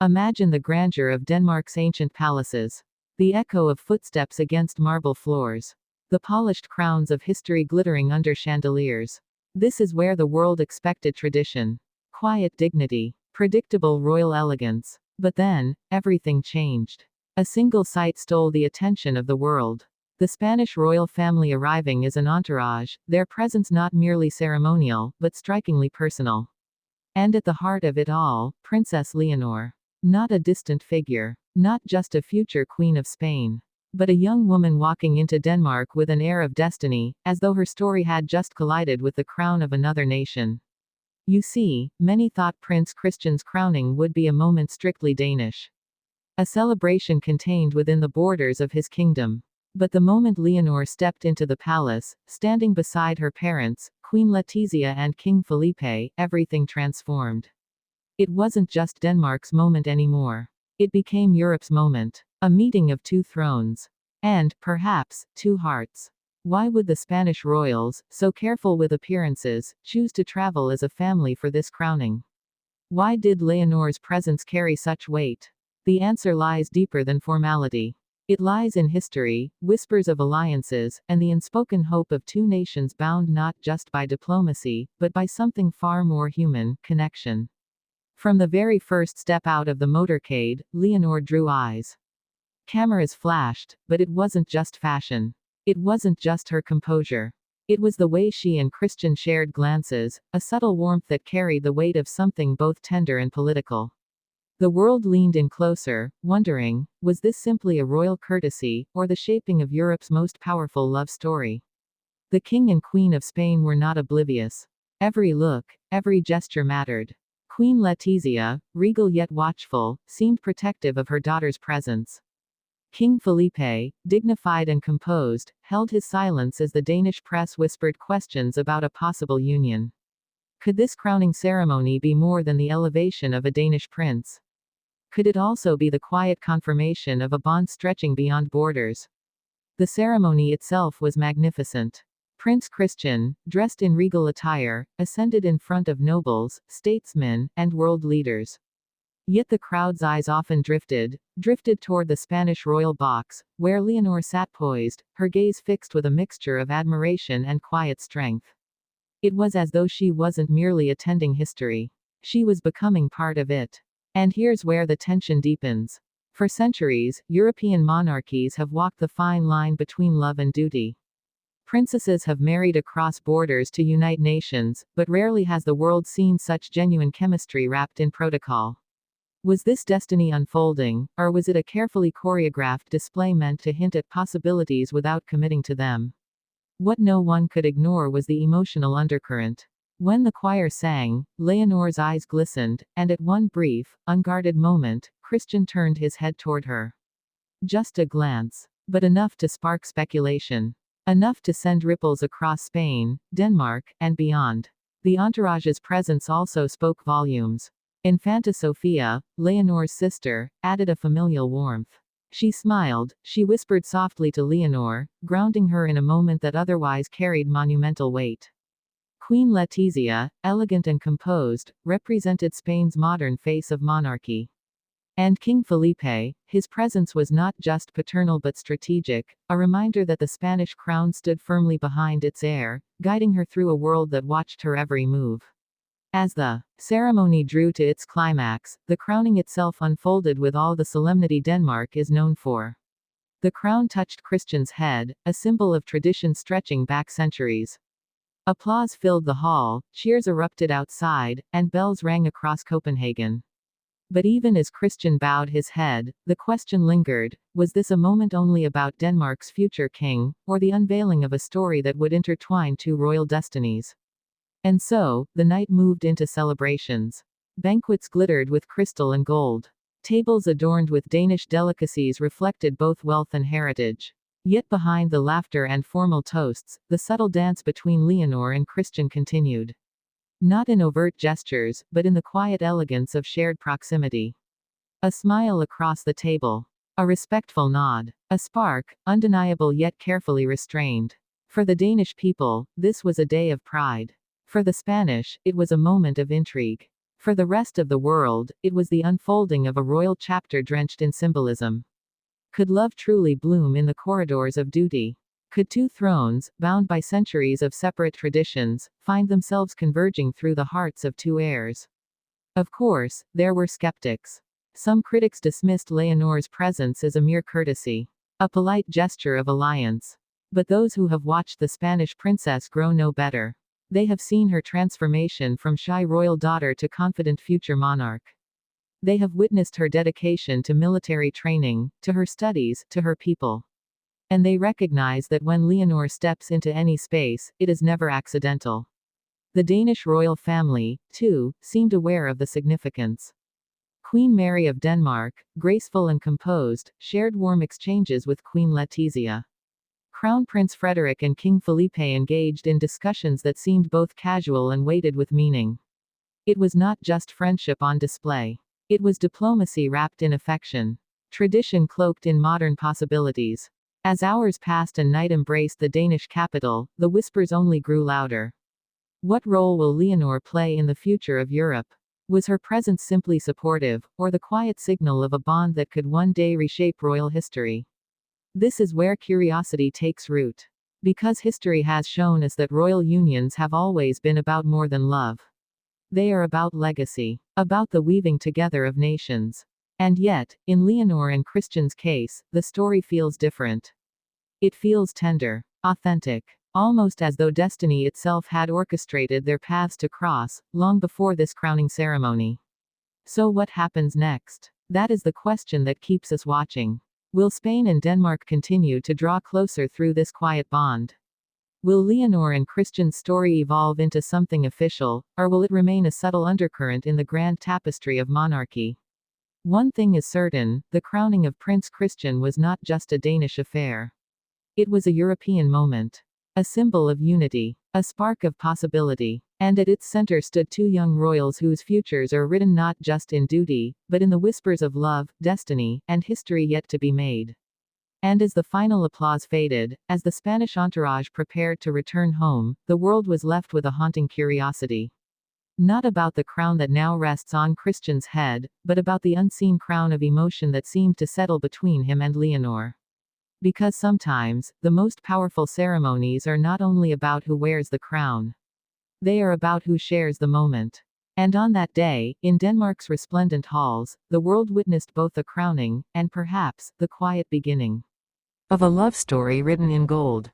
Imagine the grandeur of Denmark's ancient palaces. The echo of footsteps against marble floors. The polished crowns of history glittering under chandeliers. This is where the world expected tradition. Quiet dignity. Predictable royal elegance. But then, everything changed. A single sight stole the attention of the world. The Spanish royal family arriving as an entourage, their presence not merely ceremonial, but strikingly personal. And at the heart of it all, Princess Leonor. Not a distant figure. Not just a future queen of Spain. But a young woman walking into Denmark with an air of destiny, as though her story had just collided with the crown of another nation. You see, many thought Prince Christian's crowning would be a moment strictly Danish. A celebration contained within the borders of his kingdom. But the moment Leonor stepped into the palace, standing beside her parents, Queen Letizia and King Felipe, everything transformed. It wasn't just Denmark's moment anymore. It became Europe's moment. A meeting of two thrones. And, perhaps, two hearts. Why would the Spanish royals, so careful with appearances, choose to travel as a family for this crowning? Why did Leonor's presence carry such weight? The answer lies deeper than formality. It lies in history, whispers of alliances, and the unspoken hope of two nations bound not just by diplomacy, but by something far more human, connection. From the very first step out of the motorcade, Leonor drew eyes. Cameras flashed, but it wasn't just fashion. It wasn't just her composure. It was the way she and Christian shared glances, a subtle warmth that carried the weight of something both tender and political. The world leaned in closer, wondering, was this simply a royal courtesy, or the shaping of Europe's most powerful love story? The King and Queen of Spain were not oblivious. Every look, every gesture mattered. Queen Letizia, regal yet watchful, seemed protective of her daughter's presence. King Felipe, dignified and composed, held his silence as the Danish press whispered questions about a possible union. Could this crowning ceremony be more than the elevation of a Danish prince? Could it also be the quiet confirmation of a bond stretching beyond borders? The ceremony itself was magnificent. Prince Christian, dressed in regal attire, ascended in front of nobles, statesmen, and world leaders. Yet the crowd's eyes often drifted toward the Spanish royal box, where Leonor sat poised, her gaze fixed with a mixture of admiration and quiet strength. It was as though she wasn't merely attending history. She was becoming part of it. And here's where the tension deepens. For centuries, European monarchies have walked the fine line between love and duty. Princesses have married across borders to unite nations, but rarely has the world seen such genuine chemistry wrapped in protocol. Was this destiny unfolding, or was it a carefully choreographed display meant to hint at possibilities without committing to them? What no one could ignore was the emotional undercurrent. When the choir sang, Leonor's eyes glistened, and at one brief, unguarded moment, Christian turned his head toward her. Just a glance. But enough to spark speculation. Enough to send ripples across Spain, Denmark, and beyond. The entourage's presence also spoke volumes. Infanta Sofia, Leonor's sister, added a familial warmth. She smiled, she whispered softly to Leonor, grounding her in a moment that otherwise carried monumental weight. Queen Letizia, elegant and composed, represented Spain's modern face of monarchy. And King Felipe, his presence was not just paternal but strategic, a reminder that the Spanish crown stood firmly behind its heir, guiding her through a world that watched her every move. As the ceremony drew to its climax, the crowning itself unfolded with all the solemnity Denmark is known for. The crown touched Christian's head, a symbol of tradition stretching back centuries. Applause filled the hall, cheers erupted outside, and bells rang across Copenhagen. But even as Christian bowed his head, the question lingered, was this a moment only about Denmark's future king, or the unveiling of a story that would intertwine two royal destinies? And so, the night moved into celebrations. Banquets glittered with crystal and gold. Tables adorned with Danish delicacies reflected both wealth and heritage. Yet behind the laughter and formal toasts, the subtle dance between Leonor and Christian continued. Not in overt gestures, but in the quiet elegance of shared proximity. A smile across the table. A respectful nod. A spark, undeniable yet carefully restrained. For the Danish people, this was a day of pride. For the Spanish, it was a moment of intrigue. For the rest of the world, it was the unfolding of a royal chapter drenched in symbolism. Could love truly bloom in the corridors of duty? Could two thrones, bound by centuries of separate traditions, find themselves converging through the hearts of two heirs? Of course, there were skeptics. Some critics dismissed Leonor's presence as a mere courtesy, a polite gesture of alliance. But those who have watched the Spanish princess grow know better. They have seen her transformation from shy royal daughter to confident future monarch. They have witnessed her dedication to military training, to her studies, to her people. And they recognize that when Leonor steps into any space, it is never accidental. The Danish royal family, too, seemed aware of the significance. Queen Mary of Denmark, graceful and composed, shared warm exchanges with Queen Letizia. Crown Prince Frederick and King Felipe engaged in discussions that seemed both casual and weighted with meaning. It was not just friendship on display. It was diplomacy wrapped in affection. Tradition cloaked in modern possibilities. As hours passed and night embraced the Danish capital, the whispers only grew louder. What role will Leonor play in the future of Europe? Was her presence simply supportive, or the quiet signal of a bond that could one day reshape royal history? This is where curiosity takes root. Because history has shown us that royal unions have always been about more than love. They are about legacy, about the weaving together of nations. And yet, in Leonor and Christian's case, the story feels different. It feels tender, authentic, almost as though destiny itself had orchestrated their paths to cross, long before this crowning ceremony. So what happens next? That is the question that keeps us watching. Will Spain and Denmark continue to draw closer through this quiet bond? Will Leonor and Christian's story evolve into something official, or will it remain a subtle undercurrent in the grand tapestry of monarchy? One thing is certain, the crowning of Prince Christian was not just a Danish affair. It was a European moment. A symbol of unity. A spark of possibility. And at its center stood two young royals whose futures are written not just in duty, but in the whispers of love, destiny, and history yet to be made. And as the final applause faded, as the Spanish entourage prepared to return home, the world was left with a haunting curiosity. Not about the crown that now rests on Christian's head, but about the unseen crown of emotion that seemed to settle between him and Leonor. Because sometimes, the most powerful ceremonies are not only about who wears the crown. They are about who shares the moment. And on that day, in Denmark's resplendent halls, the world witnessed both the crowning, and perhaps, the quiet beginning of a love story written in gold.